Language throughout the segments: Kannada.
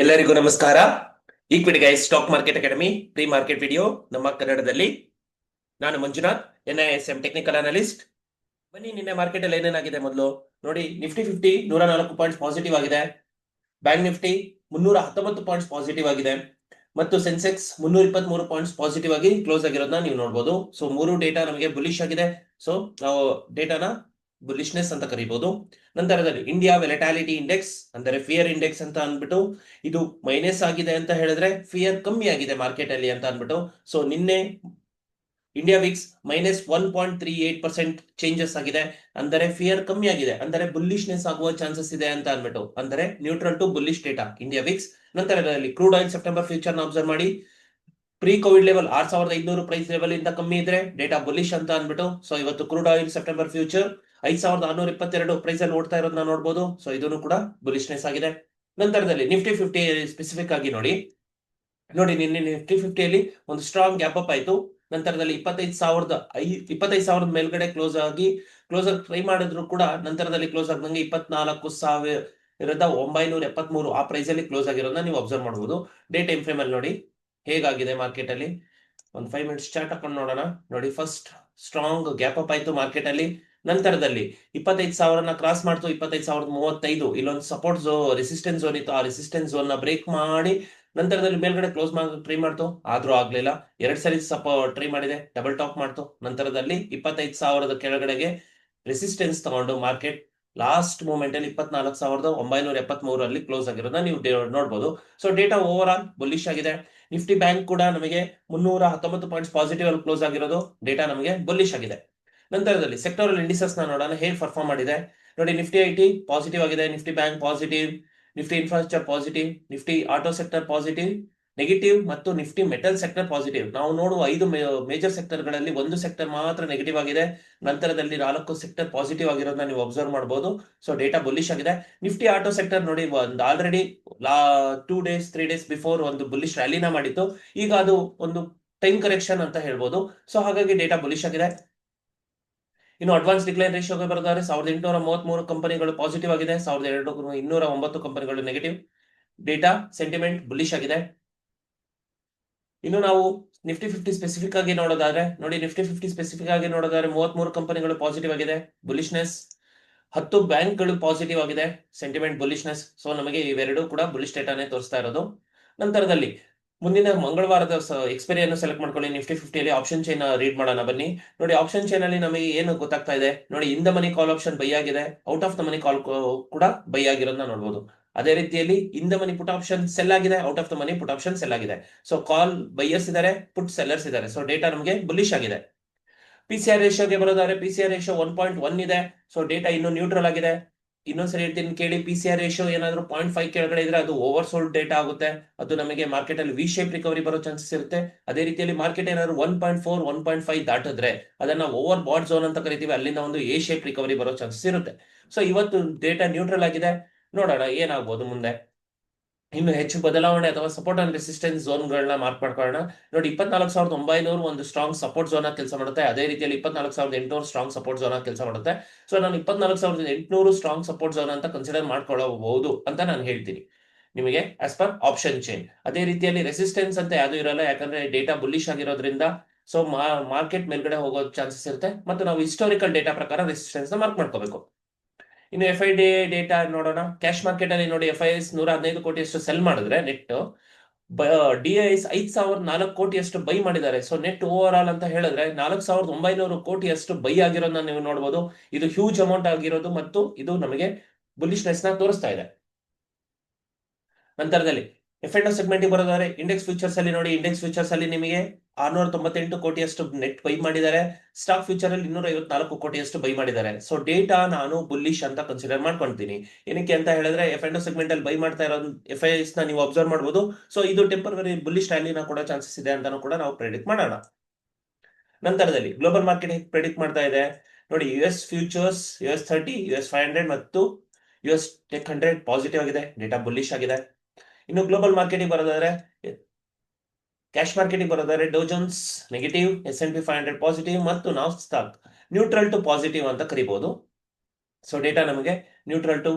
ಎಲ್ಲರಿಗೂ ನಮಸ್ಕಾರ. Equity Guys Stock Market Academy pre market video ನಮ್ಮ ಕನ್ನಡದಲ್ಲಿ. ನಾನು ಮಂಜುನಾಥ್, NISM ಟೆಕ್ನಿಕಲ್ ಅನಲಿಸ್ಟ್. ಬನ್ನಿ, ನಿನ್ನೆ ಮಾರ್ಕೆಟ್ ಅಲ್ಲಿ ಏನೇನಾಗಿದೆ ಮೊದಲು ನೋಡಿ. ನಿಫ್ಟಿ 50 104 ಪಾಯಿಂಟ್ಸ್ ಪಾಸಿಟಿವ್ ಆಗಿದೆ. ಬ್ಯಾಂಕ್ ನಿಫ್ಟಿ 319 ಪಾಯಿಂಟ್ಸ್ ಪಾಸಿಟಿವ್ ಆಗಿದೆ. ಮತ್ತು ಸೆನ್ಸೆಕ್ಸ್ 323 ಪಾಯಿಂಟ್ಸ್ ಪಾಸಿಟಿವ್ ಆಗಿ ಕ್ಲೋಸ್ ಆಗಿರೋದನ್ನ ನೀವು ನೋಡಬಹುದು. ಸೊ ಮೂರು ಡೇಟಾ ನಮಗೆ ಬುಲಿಶ್ ಆಗಿದೆ. ಸೊ ನಾವು ಡೇಟಾನ ಬುಲಿಶ್ನೆಸ್ ಅಂತ ಕರಿಬಹುದು. ನಂತರದಲ್ಲಿ ಇಂಡಿಯಾ ವೆಲಟಾಲಿಟಿ ಇಂಡೆಕ್ಸ್ ಅಂದರೆ ಫಿಯರ್ ಇಂಡೆಕ್ಸ್ ಅಂತ ಅಂದ್ಬಿಟ್ಟು ಇದು ಮೈನಸ್ ಆಗಿದೆ ಅಂತ ಹೇಳಿದ್ರೆ ಫಿಯರ್ ಕಮ್ಮಿ ಆಗಿದೆ ಮಾರ್ಕೆಟ್ ಅಲ್ಲಿ ಅಂತ ಅಂದ್ಬಿಟ್ಟು. ಸೊ ನಿನ್ನೆ ಇಂಡಿಯಾ ವಿಕ್ಸ್ -1.38% ಚೇಂಜಸ್ ಆಗಿದೆ, ಅಂದರೆ ಫಿಯರ್ ಕಮ್ಮಿ ಆಗಿದೆ, ಅಂದರೆ ಬುಲ್ಲಿಶ್ನೆಸ್ ಆಗುವ ಚಾನ್ಸಸ್ ಇದೆ ಅಂತ ಅಂದ್ಬಿಟ್ಟು, ಅಂದರೆ neutral to bullish data India VIX. ನಂತರದಲ್ಲಿ ಕ್ರೂಡ್ ಆಯಿಲ್ ಸೆಪ್ಟೆಂಬರ್ ಫ್ಯೂಚರ್ ನ ಅಬ್ಸರ್ವ್ ಮಾಡಿ. Pre covid level 6500 price level ಇಂದ ಕಮ್ಮಿ ಇದ್ರೆ ಡೇಟಾ ಬುಲಿಶ್ ಅಂತ ಅಂದ್ಬಿಟ್ಟು. ಸೊ ಇವತ್ತು crude oil September future 5622 price ಅಲ್ಲಿ ಓಡ್ತಾ ಇರೋದನ್ನ ನೋಡಬಹುದು. ಸೊ ಇದನ್ನು ಕೂಡ ಬುಲಿಶ್ನೆಸ್ ಆಗಿದೆ. ನಂತರದಲ್ಲಿ ನಿಫ್ಟಿ 50 ಸ್ಪೆಸಿಫಿಕ್ ಆಗಿ ನೋಡಿ. ನಿನ್ನೆ ನಿಫ್ಟಿ 50 ಒಂದು ಸ್ಟ್ರಾಂಗ್ ಗ್ಯಾಪ್ ಅಪ್ ಆಯ್ತು. ನಂತರದಲ್ಲಿ 25,000 ಮೇಲ್ಗಡೆ ಕ್ಲೋಸ್ ಆಗಿ ಕ್ಲೋಸರ್ ಟ್ರೈ ಮಾಡಿದ್ರು ಕೂಡ ನಂತರದಲ್ಲಿ ಕ್ಲೋಸ್ ಆಗದಂಗೆ 24,973 ಆ ಪ್ರೈಸ್ ಅಲ್ಲಿ ಕ್ಲೋಸ್ ಆಗಿರೋದನ್ನ ನೀವು ಅಬ್ಸರ್ವ್ ಮಾಡಬಹುದು. ಡೇ ಟೈಮ್ ಫ್ರೇಮ್ ಅಲ್ಲಿ ನೋಡಿ ಹೇಗಾಗಿದೆ ಮಾರ್ಕೆಟ್ ಅಲ್ಲಿ. ಒಂದು 5 ಮಿನಿಟ್ಸ್ ಚಾರ್ಟ್ ಹಾಕೊಂಡು ನೋಡೋಣ. ನೋಡಿ, ಫಸ್ಟ್ ಸ್ಟ್ರಾಂಗ್ ಗ್ಯಾಪ್ ಅಪ್ ಆಯ್ತು ಮಾರ್ಕೆಟ್ ಅಲ್ಲಿ. ನಂತರದಲ್ಲಿ 25,000 ಕ್ರಾಸ್ ಮಾಡ್ತು. 25,035 ಇಲ್ಲೊಂದು ಸಪೋರ್ಟ್ ರೆಸಿಸ್ಟೆನ್ಸ್ ಝೋನ್ ಇತ್ತು. ಆ ರೆಸಿಸ್ಟೆನ್ಸ್ ಝೋನ್ ನ ಬ್ರೇಕ್ ಮಾಡಿ ನಂತರದಲ್ಲಿ ಮೇಲ್ಗಡೆ ಕ್ಲೋಸ್ ಟ್ರೈ ಮಾಡ್ತು, ಆದ್ರೂ ಆಗ್ಲಿಲ್ಲ. 2 ಸರಿ ಟ್ರೈ ಮಾಡಿದೆ, ಡಬಲ್ ಟಾಪ್ ಮಾಡ್ತು. ನಂತರದಲ್ಲಿ 25,000 ಕೆಳಗಡೆಗೆ ರೆಸಿಸ್ಟೆನ್ಸ್ ತಗೊಂಡು ಮಾರ್ಕೆಟ್ ಲಾಸ್ಟ್ ಮೂಮೆಂಟ್ ಅಲ್ಲಿ 24,973 ಅಲ್ಲಿ ಕ್ಲೋಸ್ ಆಗಿರೋದನ್ನ ನೀವು ನೋಡಬಹುದು. So data over all bullish ಆಗಿದೆ. ನಿಫ್ಟಿ ಬ್ಯಾಂಕ್ ಕೂಡ ನಮಗೆ 319 ಪಾಯಿಂಟ್ಸ್ ಪಾಸಿಟಿವ್ ಅಲ್ಲಿ ಕ್ಲೋಸ್ ಆಗಿರೋದು ಡೇಟಾ ನಮಗೆ ಬುಲಿಶ್ ಆಗಿದೆ. ನಂತರದಲ್ಲಿ ಸೆಕ್ಟೋರಲ್ ಇಂಡಿಸಸ್ ನ ನೋಡೋಣ ಹೇಗೆ ಪರ್ಫಾರ್ಮ್ ಮಾಡಿದೆ ನೋಡಿ. ನಿಫ್ಟಿ IT ಪಾಸಿಟಿವ್ ಆಗಿದೆ, Nifty bank positive, Nifty infrastructure positive, Nifty auto sector positive negative ಮತ್ತು ನಿಫ್ಟಿ ಮೆಟಲ್ ಸೆಕ್ಟರ್ ಪಾಸಿಟಿವ್. ನಾವು ನೋಡುವ 5 ಮೇಜರ್ ಸೆಕ್ಟರ್ ಗಳಲ್ಲಿ ಒಂದು ಸೆಕ್ಟರ್ ಮಾತ್ರ ನೆಗೆಟಿವ್ ಆಗಿದೆ. ನಂತರದಲ್ಲಿ 4 ಸೆಕ್ಟರ್ ಪಾಸಿಟಿವ್ ಆಗಿರೋದನ್ನ ನೀವು ಅಬ್ಸರ್ವ್ ಮಾಡಬಹುದು. ಸೊ ಡೇಟಾ ಬುಲಿಶ್ ಆಗಿದೆ. ನಿಫ್ಟಿ ಆಟೋ ಸೆಕ್ಟರ್ ನೋಡಿ, ಒಂದು ಆಲ್ರೆಡಿ 2 ಡೇಸ್ 3 ಡೇಸ್ ಬಿಫೋರ್ ಒಂದು ಬುಲಿಶ್ ರ್ಯಾಲಿನ ಮಾಡಿತ್ತು. ಈಗ ಅದು ಒಂದು ಟೈಮ್ ಕರೆಕ್ಷನ್ ಅಂತ ಹೇಳ್ಬೋದು. ಸೊ ಹಾಗಾಗಿ ಡೇಟಾ ಬುಲಿಶ್ ಆಗಿದೆ. ಇನ್ನು ಅಡ್ವಾನ್ಸ್ ಡಿಕ್ಲೈನ್ ರೇಷಿಯೋಗೆ ಬರೆದರೆ 1833 ಕಂಪನಿಗಳು ಪಾಸಿಟಿವ್ ಆಗಿದೆ, 1209 ಕಂಪನಿಗಳು ನೆಗೆಟಿವ್. ಡೇಟಾ ಸೆಂಟಿಮೆಂಟ್ ಬುಲಿಶ್ ಆಗಿದೆ. ಇನ್ನು ನಾವು ನಿಫ್ಟಿ 50 ಸ್ಪೆಸಿಫಿಕ್ ಆಗಿ ನೋಡೋದಾದ್ರೆ ನೋಡಿ, ನಿಫ್ಟಿ 50 ಸ್ಪೆಸಿಫಿಕ್ ಆಗಿ ನೋಡೋದಾದ್ರೆ 33 ಕಂಪನಿಗಳು ಪಾಸಿಟಿವ್ ಆಗಿದೆ, ಬುಲಿಶ್ನೆಸ್. 10 ಬ್ಯಾಂಕ್ಗಳು ಪಾಸಿಟಿವ್ ಆಗಿದೆ, ಸೆಂಟಿಮೆಂಟ್ ಬುಲಿಶ್ನೆಸ್. ಸೊ ನಮಗೆ ಇವೆರಡೂ ಕೂಡ ಬುಲಿಶ್ ಡೇಟಾನೇ ತೋರಿಸ್ತಾ ಇರೋದು. ನಂತರದಲ್ಲಿ ಮುಂದಿನ ಮಂಗಳವಾರದ ಎಕ್ಸ್ಪೈರಿಯನ್ನು ಸೆಲೆಕ್ಟ್ ಮಾಡ್ಕೊಳ್ಳಿ. ನಿಫ್ಟಿ 50 ಆಪ್ಷನ್ ಚೈನ್ ರೀಡ್ ಮಾಡೋಣ ಬನ್ನಿ. ನೋಡಿ, ಆಪ್ಷನ್ ಚೈನ್ ಅಲ್ಲಿ ನಮಗೆ ಏನು ಗೊತ್ತಾಗ್ತಾ ಇದೆ ನೋಡಿ, in the money call option buy ಆಗಿದೆ, out of the money call ಕೂಡ ಬೈ ಆಗಿರೋದನ್ನ ನೋಡಬಹುದು. ಅದೇ ರೀತಿಯಲ್ಲಿ in the money put option sell ಆಗಿದೆ, out of the money put option sell ಆಗಿದೆ. ಸೊ ಕಾಲ್ ಬೈಯರ್ಸ್ ಇದಾರೆ, ಪುಟ್ ಸೆಲ್ಲರ್ಸ್ ಇದಾರೆ. ಸೊ ಡೇಟಾ ನಮಗೆ ಬುಲಿಶ್ ಆಗಿದೆ. PCR ರೇಷಿಯೋಗೆ ಬರೋದಾದ್ರೆ PCR ರೇಷಿಯೋ 1.1 ಇದೆ. ಸೊ ಡೇಟಾ ಇನ್ನು ನ್ಯೂಟ್ರಲ್ ಆಗಿದೆ. ಇನ್ನೊಂದ್ಸರಿ ಹೇಳ್ತೀನಿ ಕೇಳಿ, PCR ರೇಷಿಯೋ ಏನಾದ್ರೂ 0.5 ಕೆಳಗಡೆ ಇದ್ರೆ ಅದು ಓವರ್ ಸೋಲ್ಡ್ ಡೇಟಾ ಆಗುತ್ತೆ. ಅದು ನಮಗೆ ಮಾರ್ಕೆಟ್ ಅಲ್ಲಿ ವಿ ಶೇಪ್ ರಿಕವರಿ ಬರೋ ಚಾನ್ಸಸ್ ಇರುತ್ತೆ. ಅದೇ ರೀತಿಯಲ್ಲಿ ಮಾರ್ಕೆಟ್ ಏನಾದ್ರು 1.4 1.5 ದಾಟಿದ್ರೆ ಅದನ್ನ ಓವರ್ ಬಾಟ್ ಝೋನ್ ಅಂತ ಕರಿತೀವಿ, ಅಲ್ಲಿಂದ ಒಂದು ಎ ಶೇಪ್ ರಿಕವರಿ ಬರೋ ಚಾನ್ಸಸ್ ಇರುತ್ತೆ. ಸೊ ಇವತ್ತು ಡೇಟಾ ನ್ಯೂಟ್ರಲ್ ಆಗಿದೆ. ನೋಡೋಣ ಏನಾಗ್ಬೋದು ಮುಂದೆ. ಇನ್ನು ಹೆಚ್ಚು ಬದಲಾವಣೆ ಅಥವಾ ಸಪೋರ್ಟ್ ಅಂಡ್ ರೆಸಿಸ್ಟೆನ್ಸ್ ಝೋನ್ಗಳನ್ನ ಮಾರ್ಕ್ ಮಾಡ್ಕೊಳ್ಳೋಣ. ನೋಡಿ, 24,900 ಒಂದು ಸ್ಟ್ರಾಂಗ್ ಸಪೋರ್ಟ್ ಝೋನ್ ಆಗಿ ಕೆಲಸ ಮಾಡುತ್ತೆ. ಅದೇ ರೀತಿಯಲ್ಲಿ 24,800 ಸ್ಟ್ರಾಂಗ್ ಸಪೋರ್ಟ್ ಝೋನ್ ಆಗಿ ಕೆಲಸ ಮಾಡುತ್ತೆ. ಸೊ ನಾನು 24,800 ಸ್ಟ್ರಾಂಗ್ ಸಪೋರ್ಟ್ ಝೋನ್ ಅಂತ ಕನ್ಸಿಡರ್ ಮಾಡ್ಕೊಳ್ಳಬಹುದು ಅಂತ ನಾನು ಹೇಳ್ತೀನಿ ನಿಮಗೆ ಆಸ್ ಪರ್ ಆಪ್ಷನ್ ಚೈನ್. ಅದೇ ರೀತಿಯಲ್ಲಿ ರೆಸಿಸ್ಟೆನ್ಸ್ ಅಂತ ಯಾವ್ದು ಇರಲ್ಲ, ಯಾಕಂದ್ರೆ ಡೇಟಾ ಬುಲಿಶ್ ಆಗಿರೋದ್ರಿಂದ. ಸೊ ಮಾರ್ಕೆಟ್ ಮೇಲ್ಗಡೆ ಹೋಗೋ ಚಾನ್ಸಸ್ ಇರುತ್ತೆ. ಮತ್ತು ನಾವು ಹಿಸ್ಟೋರಿಕಲ್ ಡೇಟಾ ಪ್ರಕಾರ ರೆಸಿಸ್ಟೆನ್ಸ್ ನ ಮಾರ್ಕ್ ಮಾಡ್ಕೋಬೇಕು. ಇನ್ನು FID ಡೇಟಾ ನೋಡೋಣ. ಕ್ಯಾಶ್ ಮಾರ್ಕೆಟ್ ಅಲ್ಲಿ ನೋಡಿ, FIS 115 ಕೋಟಿಯಷ್ಟು ಸೆಲ್ ಮಾಡಿದ್ರೆ ನೆಟ್ DIS 5,004 ಕೋಟಿಯಷ್ಟು ಬೈ ಮಾಡಿದ್ದಾರೆ. ಸೊ ನೆಟ್ ಓವರ್ ಆಲ್ ಅಂತ ಹೇಳಿದ್ರೆ 4,900 ಕೋಟಿಯಷ್ಟು ಬೈ ಆಗಿರೋದನ್ನ ನೀವು ನೋಡಬಹುದು. ಇದು ಹ್ಯೂಜ್ ಅಮೌಂಟ್ ಆಗಿರೋದು ಮತ್ತು ಇದು ನಮಗೆ ಬುಲಿಶ್ನೆಸ್ ನ ತೋರಿಸ್ತಾ ಇದೆ. ನಂತರದಲ್ಲಿ F&O ಸೆಗ್ಮೆಂಟ್ ಬರೋದಾದ್ರೆ ಇಂಡೆಕ್ಸ್ ಫ್ಯೂಚರ್ಸ್ ಅಲ್ಲಿ ನೋಡಿ, ಇಂಡೆಕ್ಸ್ ಫ್ಯೂಚರ್ಸ್ ಅಲ್ಲಿ ನಿಮಗೆ 698 ಕೋಟಿಯಷ್ಟು ನೆಟ್ ಬೈ ಮಾಡಿದ್ದಾರೆ. ಸ್ಟಾಕ್ ಫ್ಯೂಚರ್ ಅಲ್ಲಿ 254 ಕೋಟಿಯಷ್ಟು ಬೈ ಮಾಡಿದ್ದಾರೆ. ಸೊ ಡೇಟಾ ನಾನು ಬುಲ್ಲಿಶ್ ಅಂತ ಕನ್ಸಿಡರ್ ಮಾಡ್ಕೊಂತೀನಿ. ಏನಕ್ಕೆ ಅಂತ ಹೇಳಿದ್ರೆ F&O ಸೆಗ್ಮೆಂಟ್ ಅಲ್ಲಿ ಬೈ ಮಾಡ್ತಾ ಇರೋ FIS ನ ನೀವು ಅಬ್ಸರ್ವ್ ಮಾಡಬಹುದು. ಸೊ ಇದು ಟೆಂಪರರಿ ಬುಲ್ಲಿಶ್ ರ್ಯಾಲಿನ ಕೂಡ ಚಾನ್ಸಸ್ ಇದೆ ಅಂತಾನು ಕೂಡ ನಾವು ಪ್ರೆಡಿಕ್ಟ್ ಮಾಡೋಣ. ನಂತರದಲ್ಲಿ ಗ್ಲೋಬಲ್ ಮಾರ್ಕೆಟ್ ಹೇಗೆ ಪ್ರೆಡಿಕ್ಟ್ ಮಾಡ್ತಾ ಇದೆ ನೋಡಿ, US ಫ್ಯೂಚರ್ಸ್, US 30, US 500 ಮತ್ತು US ಟೆಕ್ 100 ಪಾಸಿಟಿವ್ ಆಗಿದೆ, ಡೇಟಾ ಬುಲ್ಲಿಶ್ ಆಗಿದೆ. ಇನ್ನು ಗ್ಲೋಬಲ್ ಮಾರ್ಕೆಟಿಂಗ್ ಬರೋದಾದ್ರೆ ಕ್ಯಾಶ್ ಮಾರ್ಕೆಟಿಂಗ್ ಬರೋದಾದ್ರೆ Dow Jones negative, S&P 500 positive ಮತ್ತು ನಾಸ್ಡಾಕ್ ನ್ಯೂಟ್ರಲ್ ಟು ಪಾಸಿಟಿವ್ ಅಂತ ಕರಿಬಹುದು. ಸೊ ಡೇಟಾ ನಮಗೆ ನ್ಯೂಟ್ರಲ್ ಟು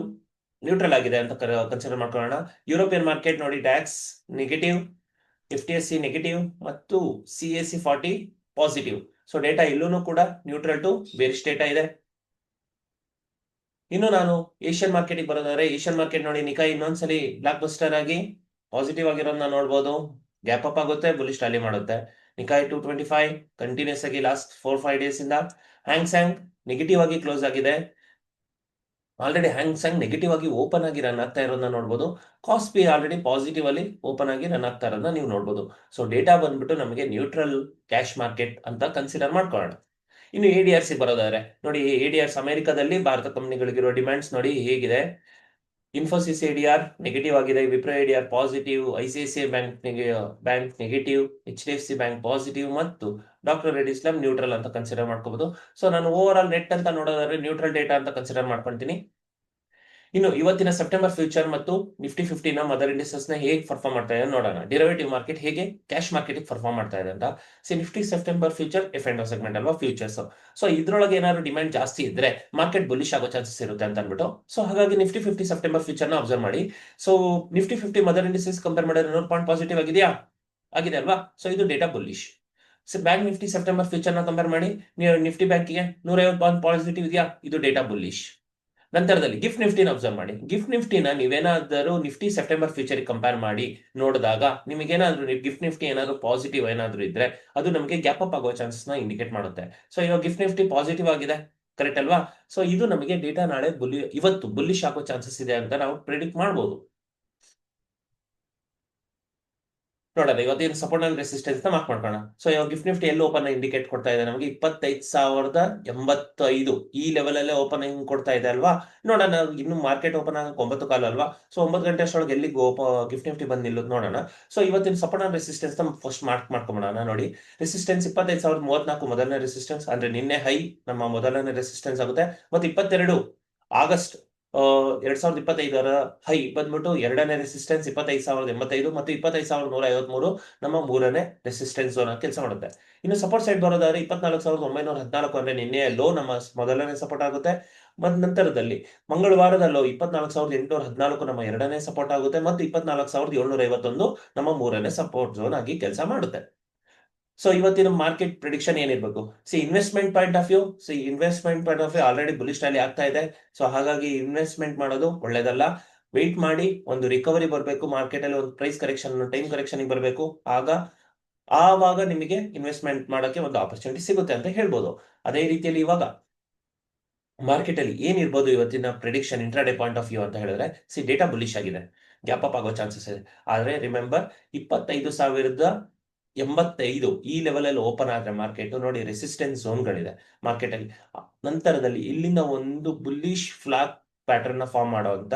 ನ್ಯೂಟ್ರಲ್ ಆಗಿದೆ ಅಂತ ಕನ್ಸಿಡರ್ ಮಾಡ್ಕೊಳ್ಳೋಣ. ಯುರೋಪಿಯನ್ ಮಾರ್ಕೆಟ್ ನೋಡಿ, ಡ್ಯಾಕ್ಸ್ ನೆಗೆಟಿವ್, FTSE ನೆಗೆಟಿವ್ ಮತ್ತು CAC 40 ಪಾಸಿಟಿವ್. ಸೊ ಡೇಟಾ ಇಲ್ಲೂ ಕೂಡ ನ್ಯೂಟ್ರಲ್ ಟು ಬೇರಿಶ್ ಡೇಟಾ ಇದೆ. ಇನ್ನು ನಾನು ಏಷ್ಯನ್ ಮಾರ್ಕೆಟಿಗೆ ಬರೋದಾದ್ರೆ, ಏಷ್ಯನ್ ಮಾರ್ಕೆಟ್ ನೋಡಿ, ನಿಕಾಯ್ ಇನ್ನೊಂದ್ಸಲಿ ಬ್ಲಾಕ್ ಬಸ್ಟರ್ ಆಗಿ ಪಾಸಿಟಿವ್ ಆಗಿರೋದನ್ನ ನೋಡ್ಬೋದು. ಗ್ಯಾಪ್ ಅಪ್ ಆಗುತ್ತೆ, ಬುಲಿಶ್ ರ್ಯಾಲಿ ಮಾಡುತ್ತೆ. ನಿಕಾಯ್ 225 ಕಂಟಿನ್ಯೂಸ್ ಆಗಿ ಲಾಸ್ಟ್ 4-5 ಡೇಸ್ ಇಂದ. ಹ್ಯಾಂಗ್ ಸ್ಯಾಂಗ್ ನೆಗೆಟಿವ್ ಆಗಿ ಕ್ಲೋಸ್ ಆಗಿದೆ. ಆಲ್ರೆಡಿ ಹ್ಯಾಂಗ್ ಸ್ಯಾಂಗ್ ನೆಗೆಟಿವ್ ಆಗಿ ಓಪನ್ ಆಗಿ ರನ್ ಆಗ್ತಾ ಇರೋದನ್ನ ನೋಡ್ಬೋದು. ಕಾಸ್ಪಿ ಆಲ್ರೆಡಿ ಪಾಸಿಟಿವ್ ಅಲ್ಲಿ ಓಪನ್ ಆಗಿ ರನ್ ಆಗ್ತಾ ಇರೋದನ್ನ ನೀವು ನೋಡ್ಬೋದು. ಸೊ ಡೇಟಾ ಬಂದ್ಬಿಟ್ಟು ನಮಗೆ ನ್ಯೂಟ್ರಲ್ ಕ್ಯಾಶ್ ಮಾರ್ಕೆಟ್ ಅಂತ ಕನ್ಸಿಡರ್ ಮಾಡ್ಕೊಳ್ಳೋಣ. ಇನ್ನು ADRs ಬರೋದಾದ್ರೆ ನೋಡಿ, ADRs ಅಮೆರಿಕದಲ್ಲಿ ಭಾರತ ಕಂಪನಿಗಳಿಗಿರೋ ಡಿಮ್ಯಾಂಡ್ಸ್ ನೋಡಿ ಹೇಗಿದೆ. ಇನ್ಫೋಸಿಸ್ ADR ನೆಗೆಟಿವ್ ಆಗಿದೆ, Wipro ADR positive, ICICI bank negative, HDFC bank positive ಮತ್ತು ಡಾಕ್ಟರ್ ರೆಡ್ಡಿಸ್ ಲ್ಯಾಬ್ ನ್ಯೂಟ್ರಲ್ ಅಂತ ಕನ್ಸಿಡರ್ ಮಾಡ್ಕೋಬಹುದು. ಸೊ ನಾನು ಓವರ್ ಆಲ್ ನೆಟ್ ಅಂತ ನೋಡೋದಾದ್ರೆ ನ್ಯೂಟ್ರಲ್ ಡೇಟಾ ಅಂತ ಕನ್ಸಿಡರ್ ಮಾಡ್ಕೊಂತೀನಿ. ಇನ್ನು ಇವತ್ತಿನ ಸೆಪ್ಟೆಂಬರ್ ಫ್ಯೂಚರ್ ಮತ್ತು ನಿಫ್ಟಿ 50 ನ ಮದರ್ ಇಂಡಿಸಸ್ ನ ಹೇಗೆ ಪರ್ಫಾರ್ಮ್ ಮಾಡ್ತಾ ಇದೆ ನೋಡೋಣ. ಡಿರೈವೇಟಿವ್ ಮಾರ್ಕೆಟ್ ಹೇಗೆ ಕ್ಯಾಶ್ ಮಾರ್ಕೆಟ್ ಪರ್ಫಾರ್ಮ್ ಮಾಡ್ತಾ ಇದೆ ಅಂತ. Nifty September future F&O segment ಅಲ್ವಾ ಫ್ಯೂಚರ್ಸ್. ಸೊ ಇದ್ರೊಳಗೆ ಏನಾದ್ರು ಡಿಮ್ಯಾಂಡ್ ಜಾಸ್ತಿ ಇದ್ರೆ ಮಾರ್ಕೆಟ್ ಬುಲಿಶ್ ಆಗೋ ಚಾನ್ಸಸ್ ಇರುತ್ತೆ ಅಂತ ಅನ್ಬಿಟ್ಟು. ಸೊ ಹಾಗಾಗಿ ನಿಫ್ಟಿ 50 ಸೆಪ್ಟೆಂಬರ್ ಫ್ಯೂಚರ್ ನ ಅಬ್ಸರ್ವ್ ಮಾಡಿ. So Nifty 50 mother indices compare ಮಾಡಿದ್ರೆ 100 ಪಾಯಿಂಟ್ ಪಾಸಿಟಿವ್ ಆಗಿದೆಯಾ? ಆಗಿದೆ ಅಲ್ವಾ? ಸೊ ಇದು data bullish. So bank Nifty September future ನ ಕಂಪೇರ್ ಮಾಡಿ, ನಿಫ್ಟಿ ಬ್ಯಾಂಕಿಗೆ 150 ಪಾಯಿಂಟ್ ಪಾಸಿಟಿವ್ ಇದೆಯಾ? ಇದು ಡೇಟಾ ಬುಲಿಶ್. ನಂತರದಲ್ಲಿ ಗಿಫ್ಟ್ ನಿಫ್ಟಿನ ಅಬ್ಸರ್ವ್ ಮಾಡಿ. ಗಿಫ್ಟ್ ನಿಫ್ಟಿನ ನೀವೇನಾದರೂ ನಿಫ್ಟಿ ಸೆಪ್ಟೆಂಬರ್ ಫ್ಯೂಚರ್ ಕಂಪೇರ್ ಮಾಡಿ ನೋಡಿದಾಗ ನಿಮಗೇನಾದ್ರೂ ಗಿಫ್ಟ್ ನಿಫ್ಟಿ ಏನಾದ್ರು ಪಾಸಿಟಿವ್ ಏನಾದ್ರು ಇದ್ರೆ ಅದು ನಮಗೆ ಗ್ಯಾಪ್ ಅಪ್ ಆಗೋ ಚಾನ್ಸಸ್ ನ ಇಂಡಿಕೇಟ್ ಮಾಡುತ್ತೆ. ಸೊ ಇವಾಗ ಗಿಫ್ಟ್ ನಿಫ್ಟಿ ಪಾಸಿಟಿವ್ ಆಗಿದೆ, ಕರೆಕ್ಟ್ ಅಲ್ವಾ? ಸೊ ಇದು ನಮಗೆ ಡೇಟಾ ನಾಳೆ ಇವತ್ತು ಬುಲ್ಲಿಶ್ ಆಗೋ ಚಾನ್ಸಸ್ ಇದೆ ಅಂತ ನಾವು ಪ್ರಿಡಿಕ್ಟ್ ಮಾಡಬಹುದು. ನೋಡೋಣ ಇವತ್ತಿನ ಸಪೋರ್ಟ್ ಅಂಡ್ ರೆಸಿಸ್ಟೆನ್ಸ್ ನ ಮಾರ್ಕ್ ಮಾಡ್ಕೋಣ. ಸೊ ಇವಾಗ ಗಿಫ್ಟ್ ನಿಫ್ಟಿ ಎಲ್ಲಿ ಓಪನ್ ಇಂಡಿಕೇಟ್ ಕೊಡ್ತಾ ಇದೆ ನಮಗೆ 25,085 ಈ ಲೆವೆಲ್ ಅಲ್ಲೇ ಓಪನಿಂಗ್ ಕೊಡ್ತಾ ಇದೆ ಅಲ್ವಾ? ನೋಡೋಣ, ಇನ್ನು ಮಾರ್ಕೆಟ್ ಓಪನ್ ಆಗಕ್ಕೆ 9 ಕಾಲ ಅಲ್ವಾ? ಸೊ 9 ಗಂಟೆ ಅಷ್ಟೊಳಗೆ ಎಲ್ಲಿಗೆ ಗಿಫ್ಟ್ ನಿಫ್ಟಿ ಬಂದು ನಿಲ್ಲೋದು ನೋಡೋಣ. ಸೊ ಇವತ್ತಿನ ಸಪೋರ್ಟ್ ಅಂಡ್ ರೆಸಿಸ್ಟೆನ್ಸ್ ನ ಫಸ್ಟ್ ಮಾರ್ಕ್ ಮಾಡ್ಕೊಂಬೋಣ. ನೋಡಿ, ರೆಸಿಸ್ಟೆನ್ಸ್ 25,034 ಮೊದಲನೇ ರೆಸಿಸ್ಟೆನ್ಸ್, ಅಂದ್ರೆ ನಿನ್ನೆ ಹೈ ನಮ್ಮ ಮೊದಲನೇ ರೆಸಿಸ್ಟೆನ್ಸ್ ಆಗುತ್ತೆ. ಮತ್ತೆ 22 ಆಗಸ್ಟ್ 2025 ಹೈ ಬಂದ್ಬಿಟ್ಟು ಎರಡನೇ ರೆಸಿಸ್ಟೆನ್ಸ್ 25,085 ಮತ್ತು 25,153 ನಮ್ಮ ಮೂರನೇ ರೆಸಿಸ್ಟೆನ್ಸ್ ಝೋನ್ ಕೆಲಸ ಮಾಡುತ್ತೆ. ಇನ್ನು ಸಪೋರ್ಟ್ ಸೈಡ್ ಬರೋದಾದ್ರೆ 24,914 ಅಂದ್ರೆ ನಿನ್ನೆ ಲೋ ನಮ್ಮ ಮೊದಲನೇ ಸಪೋರ್ಟ್ ಆಗುತ್ತೆ. ಮತ್ತು ನಂತರದಲ್ಲಿ ಮಂಗಳವಾರದಲ್ಲೂ 24,814 ನಮ್ಮ ಎರಡನೇ ಸಪೋರ್ಟ್ ಆಗುತ್ತೆ ಮತ್ತು 24,751 ನಮ್ಮ ಮೂರನೇ ಸಪೋರ್ಟ್ ಝೋನ್ ಆಗಿ ಕೆಲಸ ಮಾಡುತ್ತೆ. ಸೊ ಇವತ್ತಿನ ಮಾರ್ಕೆಟ್ ಪ್ರಿಡಿಕ್ಷನ್ ಏನಿರ್ಬೇಕು? Investment point of view already bullish rally ಆಗ್ತಾ ಇದೆ. ಸೊ ಹಾಗಾಗಿ ಇನ್ವೆಸ್ಟ್ಮೆಂಟ್ ಮಾಡೋದು ಒಳ್ಳೇದಲ್ಲ. ವೆಯ್ಟ್ ಮಾಡಿ, ಒಂದು ರಿಕವರಿ ಬರಬೇಕು ಮಾರ್ಕೆಟ್ ಅಲ್ಲಿ, ಒಂದು ಪ್ರೈಸ್ ಕರೆಕ್ಷನ್, ಟೈಮ್ ಕರೆಕ್ಷನ್ ಬರಬೇಕು. ಆವಾಗ ನಿಮಗೆ ಇನ್ವೆಸ್ಟ್ಮೆಂಟ್ ಮಾಡೋಕೆ ಒಂದು ಆಪರ್ಚುನಿಟಿ ಸಿಗುತ್ತೆ ಅಂತ ಹೇಳ್ಬೋದು. ಅದೇ ರೀತಿಯಲ್ಲಿ ಇವಾಗ ಮಾರ್ಕೆಟ್ ಅಲ್ಲಿ ಏನಿರ್ಬೋದು ಇವತ್ತಿನ prediction intraday point of view ಅಂತ ಹೇಳಿದ್ರೆ, ಡೇಟಾ ಬುಲಿಶ್ ಆಗಿದೆ, ಗ್ಯಾಪ್ ಅಪ್ ಆಗೋ ಚಾನ್ಸಸ್ ಇದೆ. ಆದ್ರೆ ರಿಮೆಂಬರ್ 25,085 ಈ ಲೆವೆಲ್ ಅಲ್ಲಿ ಓಪನ್ ಆದ್ರೆ ಮಾರ್ಕೆಟ್ ನೋಡಿ ರೆಸಿಸ್ಟೆನ್ಸ್ ಝೋನ್ಗಳಿದೆ ಮಾರ್ಕೆಟ್ ಅಲ್ಲಿ. ನಂತರದಲ್ಲಿ ಇಲ್ಲಿಂದ ಒಂದು ಬುಲ್ಲಿಶ್ ಫ್ಲಾಗ್ ಪ್ಯಾಟರ್ನ್ ನ ಫಾರ್ಮ್ ಮಾಡುವಂತ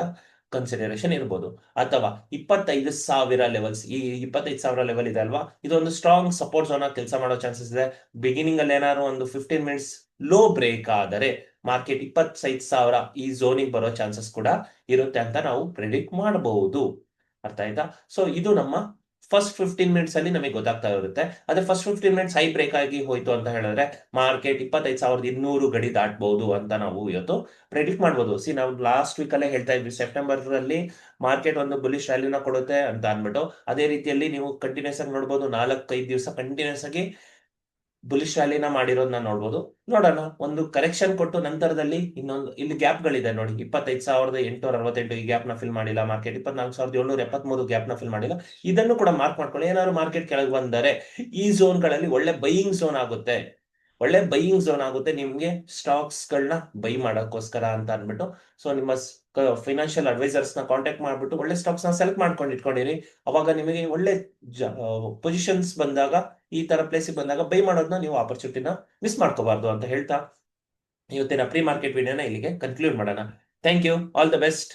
ಕನ್ಸಿಡರೇಷನ್ ಇರ್ಬೋದು. ಅಥವಾ 25,000 ಲೆವೆಲ್ಸ್, ಈ 25,000 ಲೆವೆಲ್ ಇದೆ ಅಲ್ವಾ, ಇದೊಂದು ಸ್ಟ್ರಾಂಗ್ ಸಪೋರ್ಟ್ ಝೋನ್ ಆಗಿ ಕೆಲಸ ಮಾಡೋ ಚಾನ್ಸಸ್ ಇದೆ. ಬಿಗಿನಿಂಗ್ ಅಲ್ಲಿ ಏನಾದ್ರು ಒಂದು 15 ಮಿನಿಟ್ಸ್ ಲೋ ಬ್ರೇಕ್ ಆದರೆ ಮಾರ್ಕೆಟ್ 25,000 ಈ ಝೋನಿಗೆ ಬರೋ ಚಾನ್ಸಸ್ ಕೂಡ ಇರುತ್ತೆ ಅಂತ ನಾವು ಪ್ರಿಡಿಕ್ಟ್ ಮಾಡಬಹುದು. ಅರ್ಥ ಆಯ್ತಾ? ಸೊ ಇದು ನಮ್ಮ ಫಸ್ಟ್ 15 ಮಿನಿಟ್ಸ್ ಅಲ್ಲಿ ನಮಗೆ ಗೊತ್ತಾಗ್ತಾ ಇರುತ್ತೆ. ಅದೇ ಫಸ್ಟ್ 15 ಮಿನಿಟ್ಸ್ ಹೈ ಬ್ರೇಕ್ ಆಗಿ ಹೋಯ್ತು ಅಂತ ಹೇಳಿದ್ರೆ ಮಾರ್ಕೆಟ್ 25,200 ಗಡಿ ದಾಟಬಹುದು ಅಂತ ನಾವು ಇವತ್ತು ಪ್ರೆಡಿಕ್ಟ್ ಮಾಡಬಹುದು. ನಾವು ಲಾಸ್ಟ್ ವೀಕ್ ಅಲ್ಲೇ ಹೇಳ್ತಾ ಇದ್ವಿ ಸೆಪ್ಟೆಂಬರ್ ಅಲ್ಲಿ ಮಾರ್ಕೆಟ್ ಒಂದು ಬುಲಿಶ್ ರ್ಯಾಲಿನ ಕೊಡುತ್ತೆ ಅಂತ ಅನ್ಬಿಟ್ಟು. ಅದೇ ರೀತಿಯಲ್ಲಿ ನೀವು ಕಂಟಿನ್ಯೂಸ್ ಆಗಿ ನೋಡಬಹುದು, 4-5 ದಿವಸ ಕಂಟಿನ್ಯೂಸ್ ಆಗಿ ಬುಲಿಶ್ ರ್ಯಾಲಿನ ಮಾಡಿರೋದನ್ನ ನೋಡ್ಬೋದು. ನೋಡೋಣ, ಒಂದು ಕರೆಕ್ಷನ್ ಕೊಟ್ಟು ನಂತರದಲ್ಲಿ ಇನ್ನೊಂದು ಇಲ್ಲಿ ಗ್ಯಾಪ್ ಗಳಿದೆ ನೋಡಿ. 25,868 ಈ ಗ್ಯಾಪ್ ನ ಫಿಲ್ ಮಾಡಿಲ್ಲ ಮಾರ್ಕೆಟ್. 24,773 ಗ್ಯಾಪ್ ನ ಫಿಲ್ ಮಾಡಿಲ್ಲ. ಇದನ್ನು ಕೂಡ ಮಾರ್ಕ್ ಮಾಡ್ಕೊಳ್ಳಿ. ಏನಾದ್ರು ಮಾರ್ಕೆಟ್ ಕೆಳಗೆ ಬಂದರೆ ಈ ಝೋನ್ ಗಳಲ್ಲಿ ಒಳ್ಳೆ ಬೈಯಿಂಗ್ ಝೋನ್ ಆಗುತ್ತೆ, ನಿಮ್ಗೆ ಸ್ಟಾಕ್ಸ್ ಗಳನ್ನ ಬೈ ಮಾಡೋಕ್ಕೋಸ್ಕರ ಅಂತ ಅನ್ಬಿಟ್ಟು. ಸೊ ನಿಮ್ಮ ಫೈನಾನ್ಷಿಯಲ್ ಅಡ್ವೈಸರ್ಸ್ ನ ಕಾಂಟ್ಯಾಕ್ಟ್ ಮಾಡ್ಬಿಟ್ಟು ಒಳ್ಳೆ ಸ್ಟಾಕ್ಸ್ ನ ಸೆಲೆಕ್ಟ್ ಮಾಡ್ಕೊಂಡು ಇಟ್ಕೊಂಡಿರಿ. ಅವಾಗ ನಿಮಗೆ ಒಳ್ಳೆ ಪೊಸಿಷನ್ಸ್ ಬಂದಾಗ, ಈ ತರ ಪ್ಲೇಸಿಗೆ ಬಂದಾಗ ಬೈ ಮಾಡೋದನ್ನ ನೀವು ಆಪರ್ಚುನಿಟಿನ ಮಿಸ್ ಮಾಡ್ಕೋಬಾರ್ದು ಅಂತ ಹೇಳ್ತಾ ಇವತ್ತಿನ ಪ್ರೀ ಮಾರ್ಕೆಟ್ ವಿಡಿಯೋನ ಇಲ್ಲಿಗೆ ಕನ್ಕ್ಲೂಡ್ ಮಾಡೋಣ. Thank you, all the best.